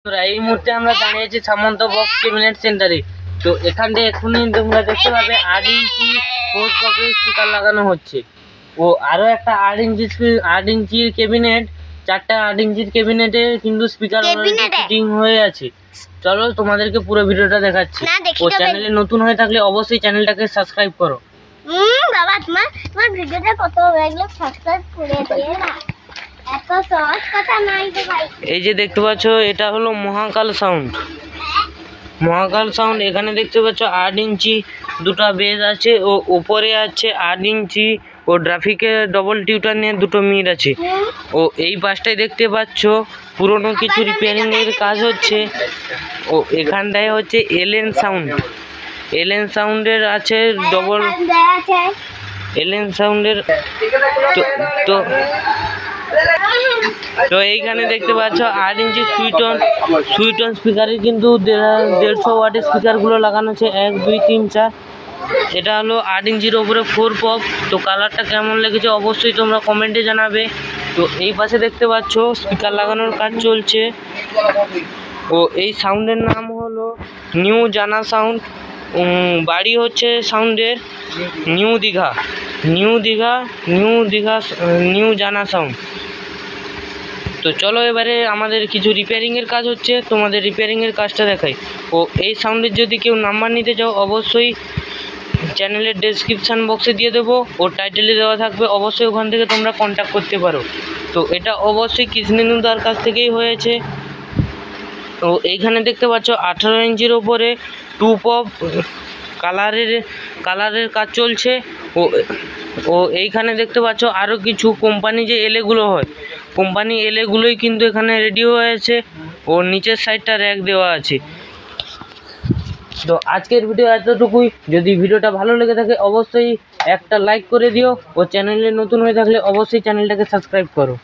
এই মুহূর্তে আমরা দাঁড়িয়ে আছি সামন্ত বক্স ক্যাবিনেট সেন্টারে। তো এখান থেকে এখনই তোমরা দেখতে পাবে 8 ইঞ্চি ফোর্স বক্সের স্পিকার লাগানো হচ্ছে। ও আরও একটা 8 ইঞ্চির ক্যাবিনেট, 4টা 8 ইঞ্চির ক্যাবিনেটে কিন্তু স্পিকার অলরেডি ফিটিং হয়ে আছে। চলো তোমাদেরকে পুরো ভিডিওটা দেখাচ্ছি। ও চ্যানেলে নতুন হয়ে থাকলে অবশ্যই চ্যানেলটাকে সাবস্ক্রাইব করো। বাবা তোমার ভিডিওটা কত লাগলো সাবস্ক্রাইব করে দিও না। এই যে দেখতে পাচ্ছ এটা হলো মহাকাল সাউন্ড। মহাকাল সাউন্ড এখানে দেখতে পাচ্ছ 8 ইঞ্চি দুটো বেজ আছে, ও উপরে আছে 8 ইঞ্চি ও গ্রাফিকে ডবল টিউটার নিয়ে দুটো মিড আছে। ও এই পাশটায় দেখতে পাচ্ছ পুরনো কিছু রিপেয়ারিং এর কাজ হচ্ছে। ও এখানটায় হচ্ছে এলএন সাউন্ডের আছে ডবল এলএন সাউন্ডের। তো এইখানে দেখতে পাচ্ছ 8 ইঞ্চি সুইটন স্পিকারের কিন্তু 150 ওয়াটের স্পিকারগুলো লাগানো আছে 1 2 3 4। এটা হলো 8 ইঞ্চির ওপরে 4 পপ। তো কালারটা কেমন লেগেছে অবশ্যই তোমরা কমেন্টে জানাবে। তো এই পাশে দেখতে পাচ্ছ স্পিকার লাগানোর কাজ চলছে। ও এই সাউন্ডের নাম হলো নিউ জানা সাউন্ড। বাড়ি হচ্ছে সাউন্ডের নিউ জানা সাউন্ড। তো চলো এবারে আমাদের কিছু রিপেয়ারিংয়ের কাজ হচ্ছে, তোমাদের রিপেয়ারিংয়ের কাজটা দেখাই। ও এই সাউন্ডের যদি কেউ নাম্বার নিতে চাও অবশ্যই চ্যানেলের ডেসক্রিপশান বক্সে দিয়ে দেবো, ও টাইটেলে দেওয়া থাকবে, অবশ্যই ওখান থেকে তোমরা কন্ট্যাক্ট করতে পারো। তো এটা অবশ্যই কৃষ্ণেন্দুদার কাছ থেকেই হয়েছে। তো এইখানে দেখতে পাচ্ছ 18 ইঞ্চির ওপরে 2 পপ কালারের কাজ চলছে। ও এইখানে দেখতে পাচ্ছ আরও কিছু কোম্পানি যে এলেগুলো হয়, কোম্পানি এলেগুলোই কিন্তু এখানে রেডি হয়েছে। ও নিচের সাইডটা র্যাক দেওয়া আছে। তো আজকের ভিডিও এতটুকুই। যদি ভিডিওটা ভালো লেগে থাকে অবশ্যই একটা লাইক করে দিও। ও চ্যানেলে নতুন হয়ে থাকলে অবশ্যই চ্যানেলটাকে সাবস্ক্রাইব করো।